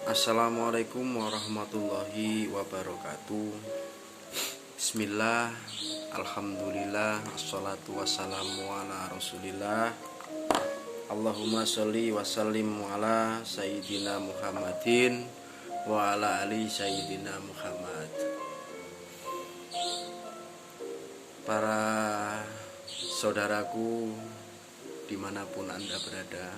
Assalamualaikum warahmatullahi wabarakatuh. Bismillah, alhamdulillah, assalatu wassalamu ala rasulillah. Allahumma sholli wa sallim ala sayyidina Muhammadin wa ala ali sayyidina Muhammad. Para saudaraku dimanapun Anda berada,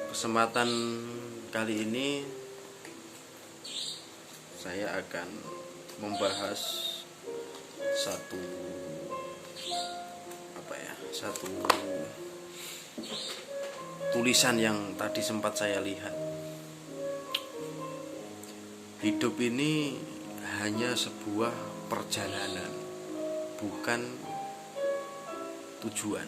kesempatan kali ini saya akan membahas satu tulisan yang tadi sempat saya lihat. Hidup ini hanya sebuah perjalanan, bukan tujuan.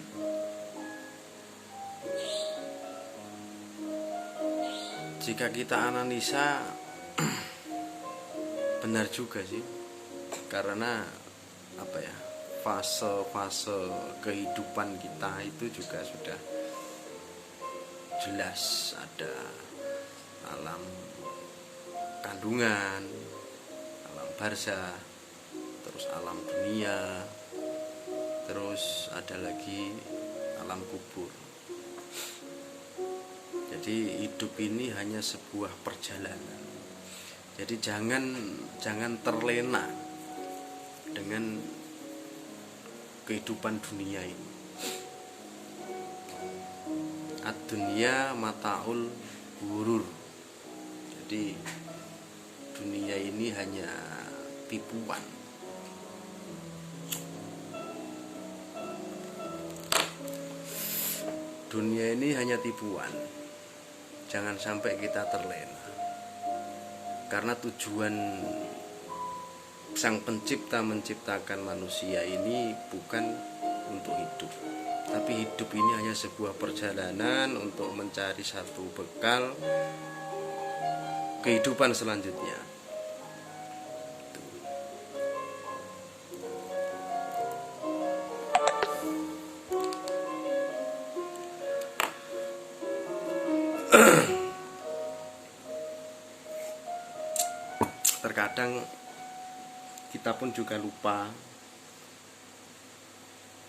Jika kita analisa, benar juga sih, karena fase-fase kehidupan kita itu juga sudah jelas. Ada alam kandungan, alam barzah, terus alam dunia, terus ada lagi alam kubur. Jadi hidup ini hanya sebuah perjalanan. Jadi jangan terlena dengan kehidupan dunia ini. Ad-dunya mataul ghurur. Jadi dunia ini hanya tipuan. Dunia ini hanya tipuan. Jangan sampai kita terlena. Karena tujuan Sang Pencipta menciptakan manusia ini bukan untuk hidup, tapi hidup ini hanya sebuah perjalanan untuk mencari satu bekal kehidupan selanjutnya. Terkadang kita pun juga lupa,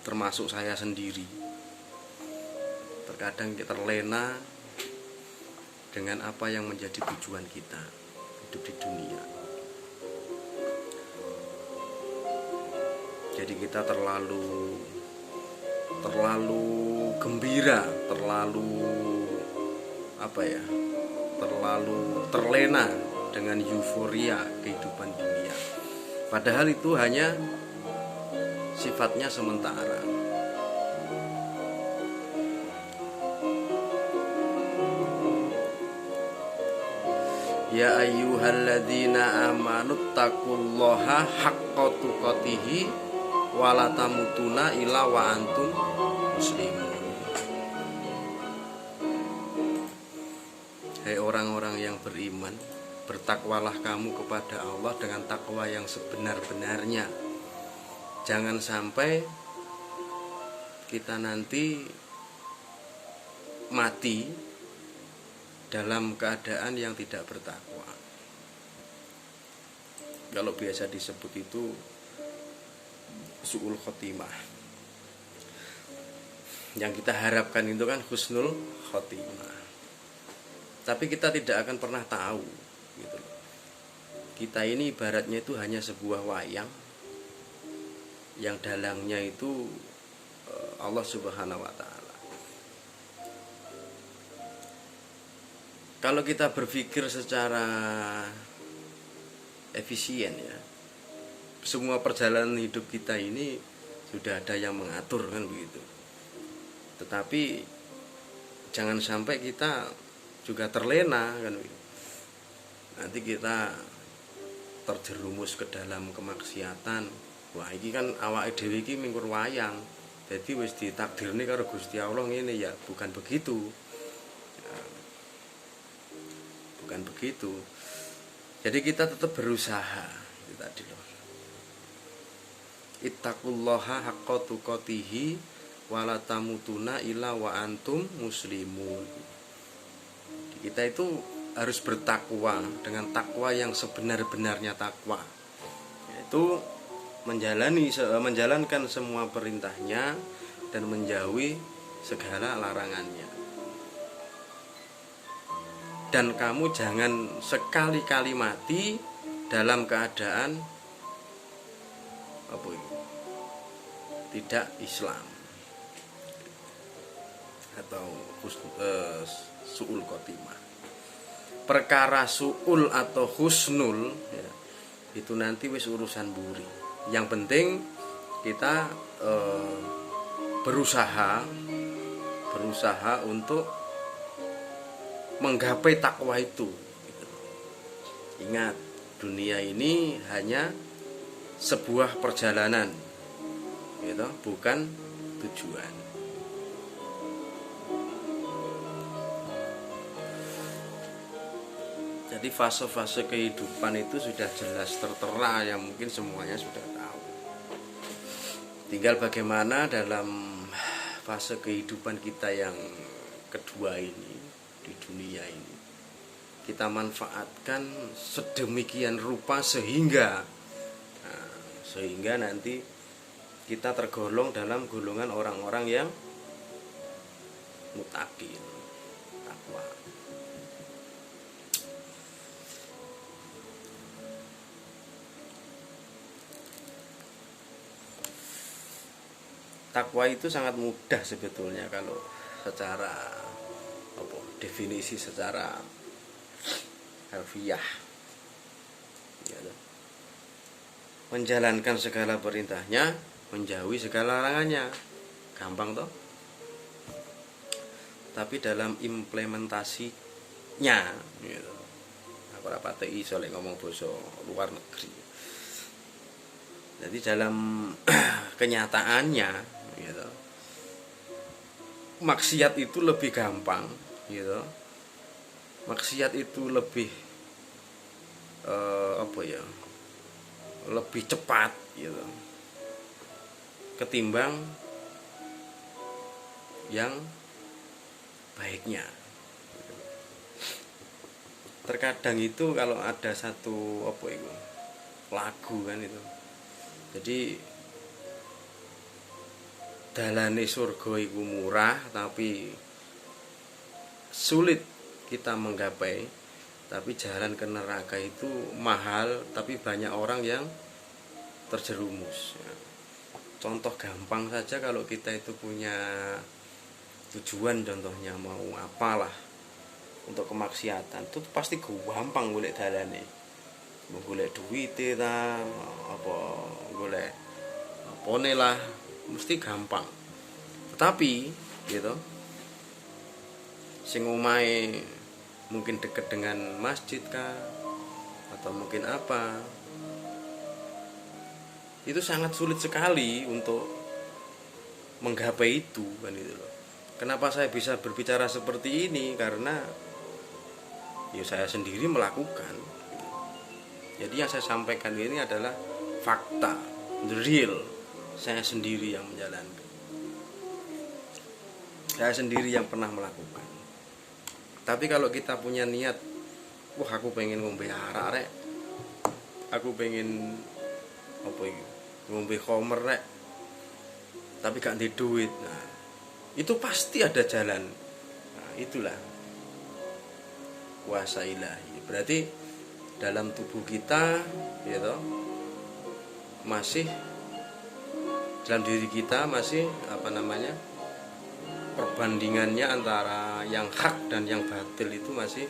termasuk saya sendiri. Terkadang kita terlena dengan apa yang menjadi tujuan kita hidup di dunia. Jadi kita terlalu gembira, terlalu terlena dengan euforia kehidupan dunia. Padahal itu hanya sifatnya sementara. Ya ayyuhalladzina amanu taqullaha haqqa tuqatih wa la tamutunna illa wa antum muslimun. Hai orang-orang yang beriman, bertakwalah kamu kepada Allah dengan takwa yang sebenar-benarnya. Jangan sampai kita nanti mati dalam keadaan yang tidak bertakwa. Kalau biasa disebut itu su'ul khotimah. Yang kita harapkan itu kan husnul khotimah. Tapi kita tidak akan pernah tahu gitu. Kita ini ibaratnya itu hanya sebuah wayang yang dalangnya itu Allah Subhanahu wa ta'ala. Kalau kita berpikir secara efisien ya, semua perjalanan hidup kita ini sudah ada yang mengatur kan begitu. Tetapi jangan sampai kita juga terlena kan begitu. Nanti kita terjerumus ke dalam kemaksiatan. Wah, ini kan awake dhewe iki mingkur wayang. Jadi wis ditakdirne karo Gusti Allah ngene ya, bukan begitu. Ya, bukan begitu. Jadi kita tetap berusaha. Itu tadi loh. Ittaqullaha haqqa tuqatih wala tamutuna illa wa antum muslimun. Kita itu harus bertakwa dengan takwa yang sebenar-benarnya takwa, yaitu menjalankan semua perintahnya dan menjauhi segala larangannya. Dan kamu jangan sekali-kali mati dalam keadaan tidak Islam atau su'ul khotimah. Perkara su'ul atau husnul ya, itu nanti wis urusan buri. Yang penting kita berusaha untuk menggapai takwa itu. Ingat, dunia ini hanya sebuah perjalanan, gitu, bukan tujuan. Jadi fase-fase kehidupan itu sudah jelas tertera, yang mungkin semuanya sudah tahu. Tinggal bagaimana dalam fase kehidupan kita yang kedua ini, di dunia ini, kita manfaatkan sedemikian rupa sehingga nanti kita tergolong dalam golongan orang-orang yang muttaqin, takwa. Takwa itu sangat mudah sebetulnya kalau secara definisi secara harfiah, ya, menjalankan segala perintahnya, menjauhi segala larangannya, gampang toh. Tapi dalam implementasinya, gitu, aku rapati iso lek ngomong basa luar negeri. Jadi dalam kenyataannya, gitu, maksiat itu lebih gampang, gitu. Maksiat itu lebih lebih cepat, gitu, ketimbang yang baiknya. Terkadang itu kalau ada satu lagu kan itu, jadi dalane surga iku murah tapi sulit kita menggapai, tapi jalan ke neraka itu mahal tapi banyak orang yang terjerumus. Contoh gampang saja, kalau kita itu punya tujuan, contohnya mau apalah untuk kemaksiatan, itu pasti gampang golek dalane, mau golek duit ta apa golek apone lah, mesti gampang. Tetapi gitu, sing omahe mungkin dekat dengan masjid kah atau mungkin apa, itu sangat sulit sekali untuk menggapai itu kan itu loh. Kenapa saya bisa berbicara seperti ini? Karena ya saya sendiri melakukan. Jadi yang saya sampaikan ini adalah fakta, the real. Saya sendiri yang menjalankan. Saya sendiri yang pernah melakukan. Tapi kalau kita punya niat, wah aku pengen ngombe arak rek, aku pengen ngombe khamr rek, tapi gak ada duit, nah itu pasti ada jalan. Nah itulah kuasa ilahi. Berarti dalam tubuh kita, gitu, masih dalam diri kita masih perbandingannya antara yang hak dan yang batil itu masih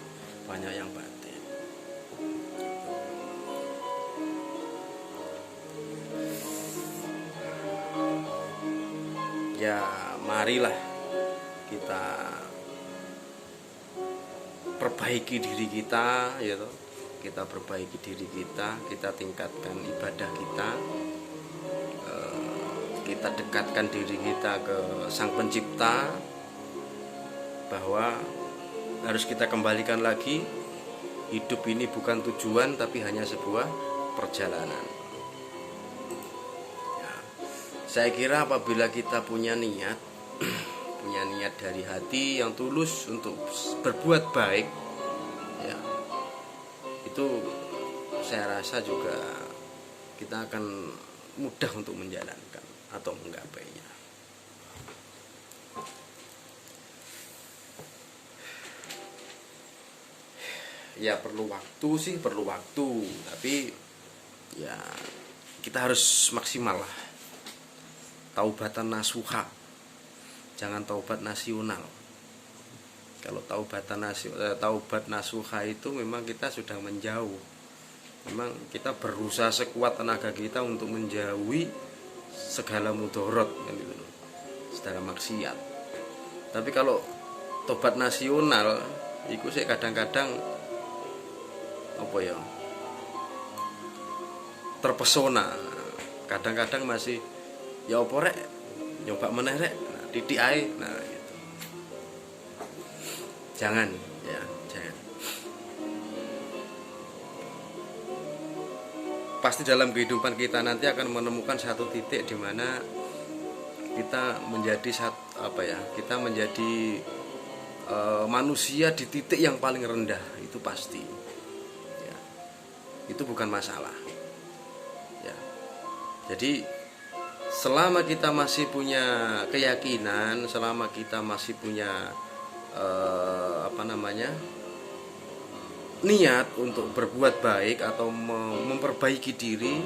banyak yang batil. Ya marilah kita perbaiki diri kita, gitu. Kita perbaiki diri kita, kita tingkatkan ibadah kita, kita dekatkan diri kita ke Sang Pencipta, bahwa harus kita kembalikan lagi, hidup ini bukan tujuan tapi hanya sebuah perjalanan. Ya, saya kira apabila kita punya niat punya niat dari hati yang tulus untuk berbuat baik, ya, itu saya rasa juga kita akan mudah untuk menjalankan atau menggapainya. Ya perlu waktu sih, perlu waktu, tapi ya kita harus maksimal lah. Taubatan nasuha, jangan taubat nasional. Kalau taubat nasuha itu memang kita sudah menjauh. Memang kita berusaha sekuat tenaga kita untuk menjauhi segala mudorot, gitu, segala maksiat. Tapi kalau tobat nasional, itu saya kadang-kadang apa ya, terpesona. Kadang-kadang masih ya apa rek, nyoba meneh rek, nah, titik ae, nah gitu. Jangan, ya, jangan. Pasti dalam kehidupan kita nanti akan menemukan satu titik di mana kita menjadi kita menjadi manusia di titik yang paling rendah, itu pasti. Ya, itu bukan masalah. Ya. Jadi selama kita masih punya keyakinan, selama kita masih punya niat untuk berbuat baik atau memperbaiki diri,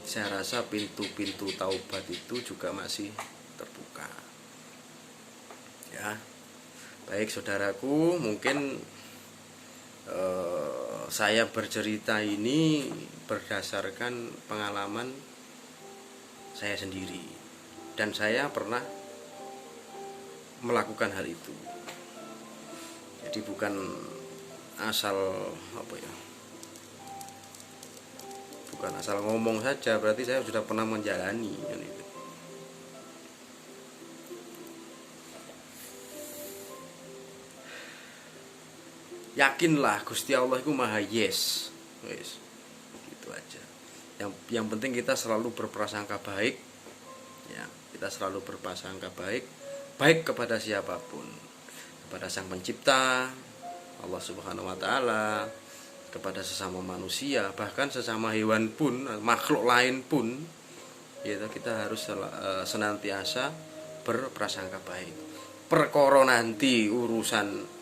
saya rasa pintu-pintu taubat itu juga masih terbuka. Ya, baik saudaraku, mungkin saya bercerita ini berdasarkan pengalaman saya sendiri, dan saya pernah melakukan hal itu. Jadi bukan asal bukan asal ngomong saja, berarti saya sudah pernah menjalani kan itu. Yakinlah Gusti Allah itu Maha Yes. Wes. Gitu aja. Yang penting kita selalu berprasangka baik. Ya, kita selalu berprasangka baik kepada siapapun. Kepada Sang Pencipta, Allah Subhanahu wa taala, kepada sesama manusia, bahkan sesama hewan pun, makhluk lain pun, ya, kita harus senantiasa berprasangka baik. Perkara nanti urusan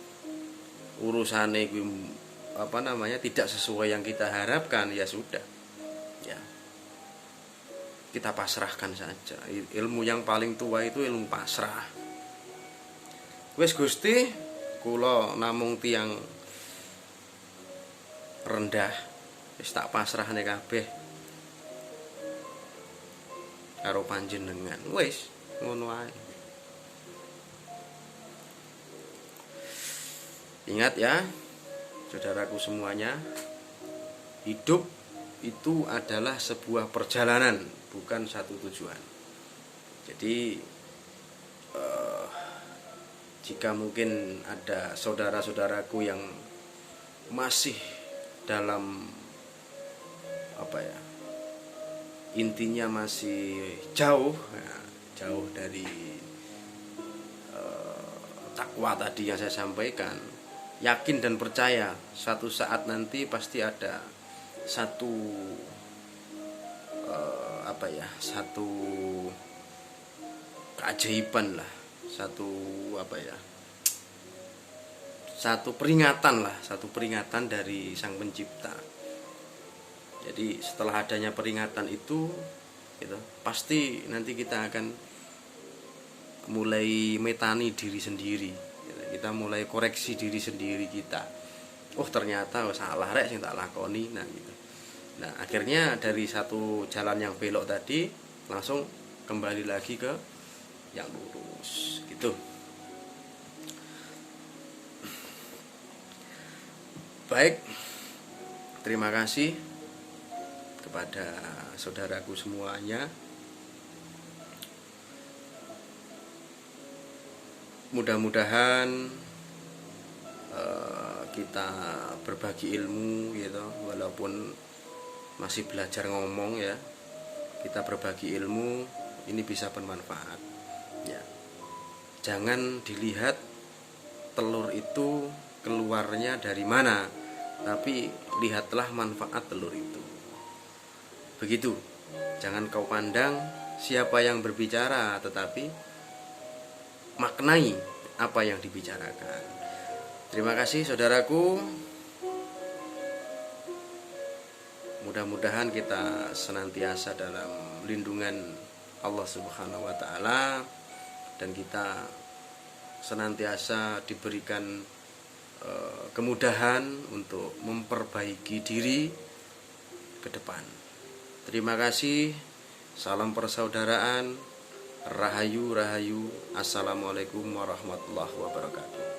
tidak sesuai yang kita harapkan, ya sudah, ya kita pasrahkan saja. Ilmu yang paling tua itu ilmu pasrah. Wes Gusti, kula namung tiang rendah, wis tak pasrahne kabeh karo panjenengan. Wis ngono ae. Ingat ya, saudaraku semuanya, hidup itu adalah sebuah perjalanan, bukan satu tujuan. Jadi jika mungkin ada saudara-saudaraku yang masih dalam intinya masih jauh dari takwa tadi yang saya sampaikan, yakin dan percaya satu saat nanti pasti ada satu keajaiban lah, satu peringatan dari Sang Pencipta. Jadi setelah adanya peringatan itu, gitu, pasti nanti kita akan mulai metani diri sendiri, gitu. Kita mulai koreksi diri sendiri kita. Oh ternyata salah rek sing tak lakoni, nah gitu. Nah akhirnya dari satu jalan yang belok tadi langsung kembali lagi ke yang lurus, gitu. Baik, terima kasih kepada saudaraku semuanya. Mudah-mudahan kita berbagi ilmu, gitu, walaupun masih belajar ngomong, ya, kita berbagi ilmu ini bisa bermanfaat, ya. jangan dilihat telur itu keluarnya dari mana, tapi lihatlah manfaat telur itu. Begitu. Jangan kau pandang siapa yang berbicara, tetapi maknai apa yang dibicarakan. Terima kasih saudaraku. Mudah-mudahan kita senantiasa dalam lindungan Allah Subhanahu wa taala, dan kita senantiasa diberikan kemudahan untuk memperbaiki diri ke depan. Terima kasih. Salam persaudaraan. Rahayu, rahayu. Assalamualaikum warahmatullahi wabarakatuh.